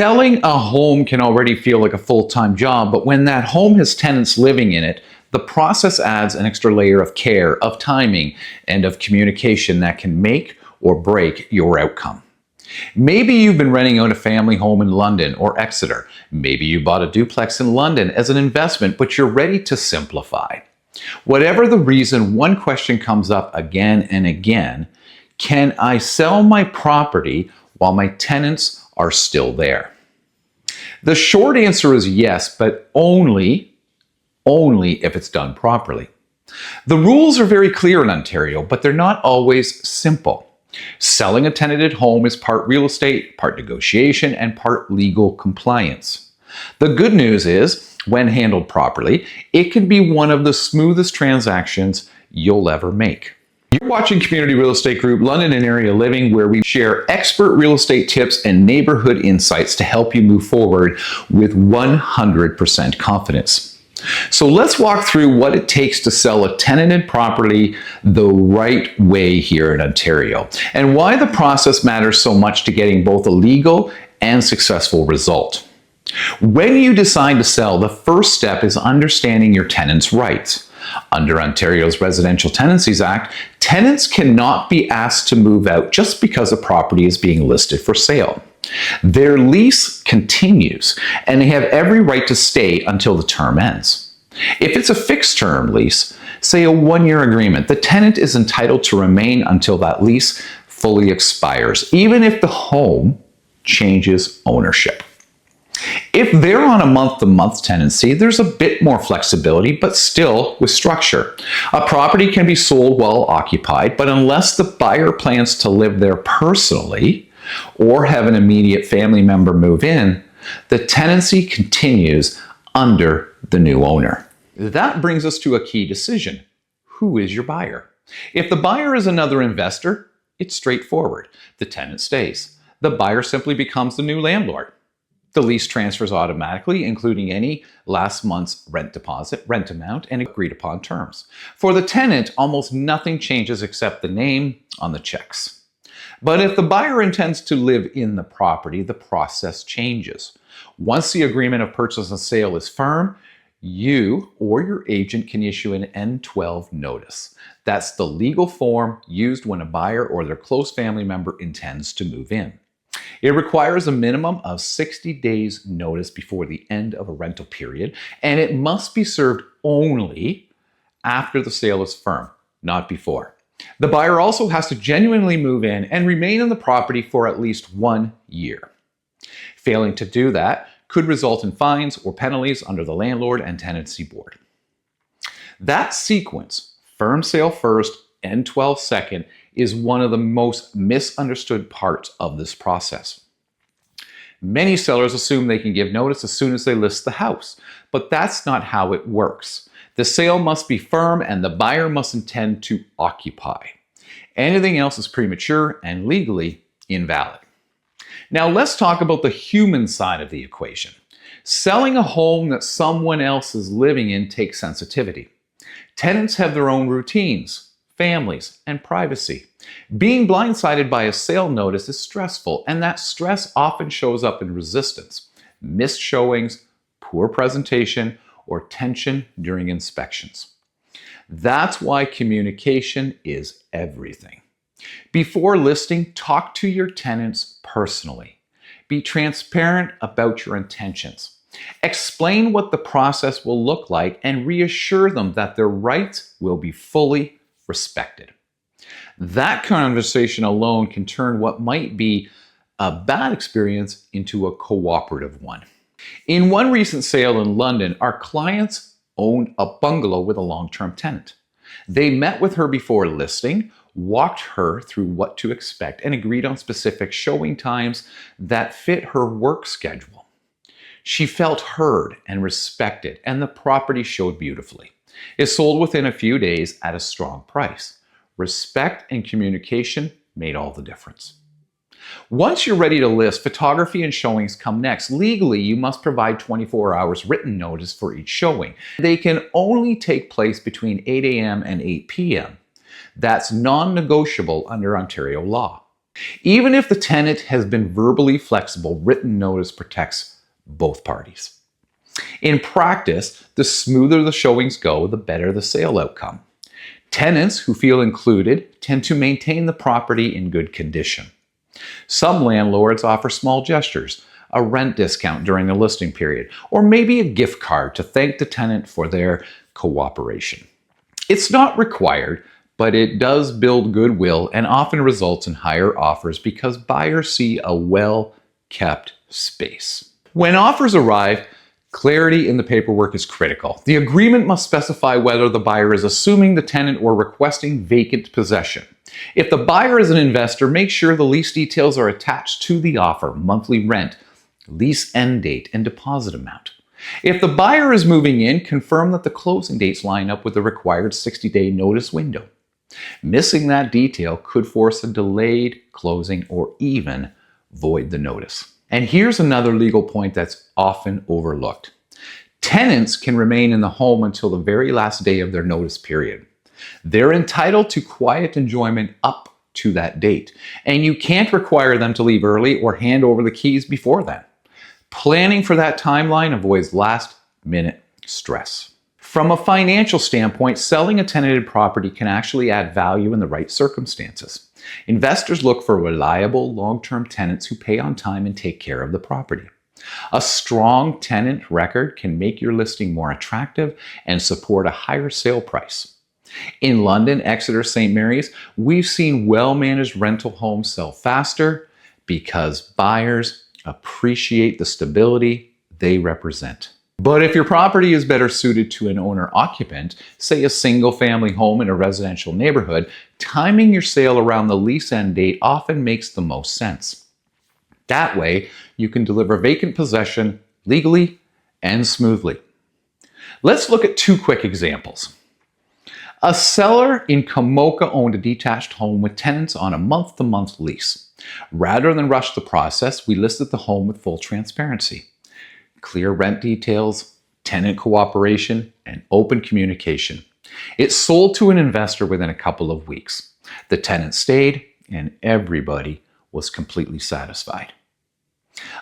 Selling a home can already feel like a full-time job, but when that home has tenants living in it, the process adds an extra layer of care, of timing, and of communication that can make or break your outcome. Maybe you've been renting out a family home in London or Exeter. Maybe you bought a duplex in London as an investment, but you're ready to simplify. Whatever the reason, one question comes up again and again: can I sell my property while my tenants are still there? The short answer is yes, but only if it's done properly. The rules are very clear in Ontario, but they're not always simple. Selling a tenanted home is part real estate, part negotiation, and part legal compliance. The good news is, when handled properly, it can be one of the smoothest transactions you'll ever make. You're watching Community Real Estate Group London and Area Living, where we share expert real estate tips and neighborhood insights to help you move forward with 100% confidence. So let's walk through what it takes to sell a tenanted property the right way here in Ontario, and why the process matters so much to getting both a legal and successful result. When you decide to sell, the first step is understanding your tenant's rights. Under Ontario's Residential Tenancies Act, tenants cannot be asked to move out just because a property is being listed for sale. Their lease continues, and they have every right to stay until the term ends. If it's a fixed-term lease, say a one-year agreement, the tenant is entitled to remain until that lease fully expires, even if the home changes ownership. If they're on a month-to-month tenancy, there's a bit more flexibility, but still with structure. A property can be sold while occupied, but unless the buyer plans to live there personally or have an immediate family member move in, the tenancy continues under the new owner. That brings us to a key decision. Who is your buyer? If the buyer is another investor, it's straightforward. The tenant stays. The buyer simply becomes the new landlord. The lease transfers automatically, including any last month's rent deposit, rent amount, and agreed upon terms. For the tenant, almost nothing changes except the name on the checks. But if the buyer intends to live in the property, the process changes. Once the agreement of purchase and sale is firm, you or your agent can issue an N12 notice. That's the legal form used when a buyer or their close family member intends to move in. It requires a minimum of 60 days notice before the end of a rental period, and it must be served only after the sale is firm, not before. The buyer also has to genuinely move in and remain in the property for at least 1 year. Failing to do that could result in fines or penalties under the Landlord and Tenancy Board. That sequence, firm sale first, N12 second, is one of the most misunderstood parts of this process. Many sellers assume they can give notice as soon as they list the house, but that's not how it works. The sale must be firm and the buyer must intend to occupy. Anything else is premature and legally invalid. Now let's talk about the human side of the equation. Selling a home that someone else is living in takes sensitivity. Tenants have their own routines, families, and privacy. Being blindsided by a sale notice is stressful, and that stress often shows up in resistance, missed showings, poor presentation, or tension during inspections. That's why communication is everything. Before listing, talk to your tenants personally. Be transparent about your intentions. Explain what the process will look like and reassure them that their rights will be fully respected. That conversation alone can turn what might be a bad experience into a cooperative one. In one recent sale in London, our clients owned a bungalow with a long-term tenant. They met with her before listing, walked her through what to expect, and agreed on specific showing times that fit her work schedule. She felt heard and respected, and the property showed beautifully. It sold within a few days at a strong price. Respect and communication made all the difference. Once you're ready to list, photography and showings come next. Legally, you must provide 24 hours written notice for each showing. They can only take place between 8 a.m. and 8 p.m. That's non-negotiable under Ontario law. Even if the tenant has been verbally flexible, written notice protects both parties. In practice, the smoother the showings go, the better the sale outcome. Tenants who feel included tend to maintain the property in good condition. Some landlords offer small gestures, a rent discount during the listing period, or maybe a gift card to thank the tenant for their cooperation. It's not required, but it does build goodwill and often results in higher offers because buyers see a well-kept space. When offers arrive, clarity in the paperwork is critical. The agreement must specify whether the buyer is assuming the tenant or requesting vacant possession. If the buyer is an investor, make sure the lease details are attached to the offer: monthly rent, lease end date, and deposit amount. If the buyer is moving in, confirm that the closing dates line up with the required 60-day notice window. Missing that detail could force a delayed closing or even void the notice. And here's another legal point that's often overlooked. Tenants can remain in the home until the very last day of their notice period. They're entitled to quiet enjoyment up to that date, and you can't require them to leave early or hand over the keys before then. Planning for that timeline avoids last-minute stress. From a financial standpoint, selling a tenanted property can actually add value in the right circumstances. Investors look for reliable, long-term tenants who pay on time and take care of the property. A strong tenant record can make your listing more attractive and support a higher sale price. In London, Exeter, St. Mary's, we've seen well-managed rental homes sell faster because buyers appreciate the stability they represent. But if your property is better suited to an owner-occupant, say a single-family home in a residential neighborhood, timing your sale around the lease end date often makes the most sense. That way, you can deliver vacant possession legally and smoothly. Let's look at two quick examples. A seller in Komoka owned a detached home with tenants on a month-to-month lease. Rather than rush the process, we listed the home with full transparency. Clear rent details, tenant cooperation, and open communication. It sold to an investor within a couple of weeks. The tenant stayed, and everybody was completely satisfied.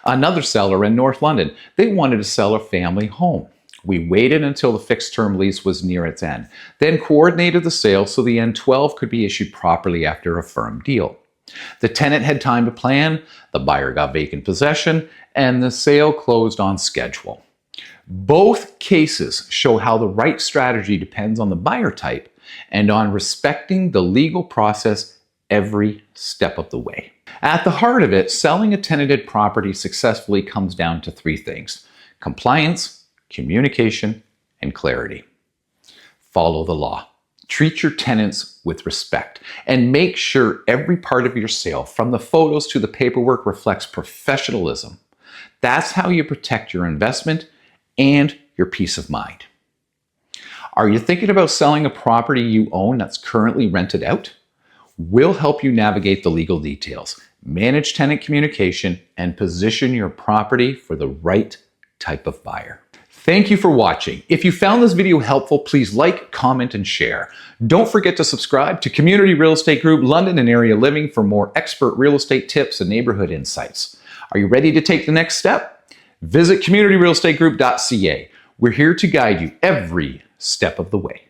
Another seller in North London, they wanted to sell a family home. We waited until the fixed-term lease was near its end, then coordinated the sale so the N12 could be issued properly after a firm deal. The tenant had time to plan, the buyer got vacant possession, and the sale closed on schedule. Both cases show how the right strategy depends on the buyer type and on respecting the legal process every step of the way. At the heart of it, selling a tenanted property successfully comes down to three things: compliance, communication, and clarity. Follow the law. Treat your tenants with respect and make sure every part of your sale, from the photos to the paperwork, reflects professionalism. That's how you protect your investment and your peace of mind. Are you thinking about selling a property you own that's currently rented out? We'll help you navigate the legal details, manage tenant communication, and position your property for the right type of buyer. Thank you for watching. If you found this video helpful, please like, comment, and share. Don't forget to subscribe to Community Real Estate Group London and Area Living for more expert real estate tips and neighborhood insights. Are you ready to take the next step? Visit communityrealestategroup.ca. We're here to guide you every step of the way.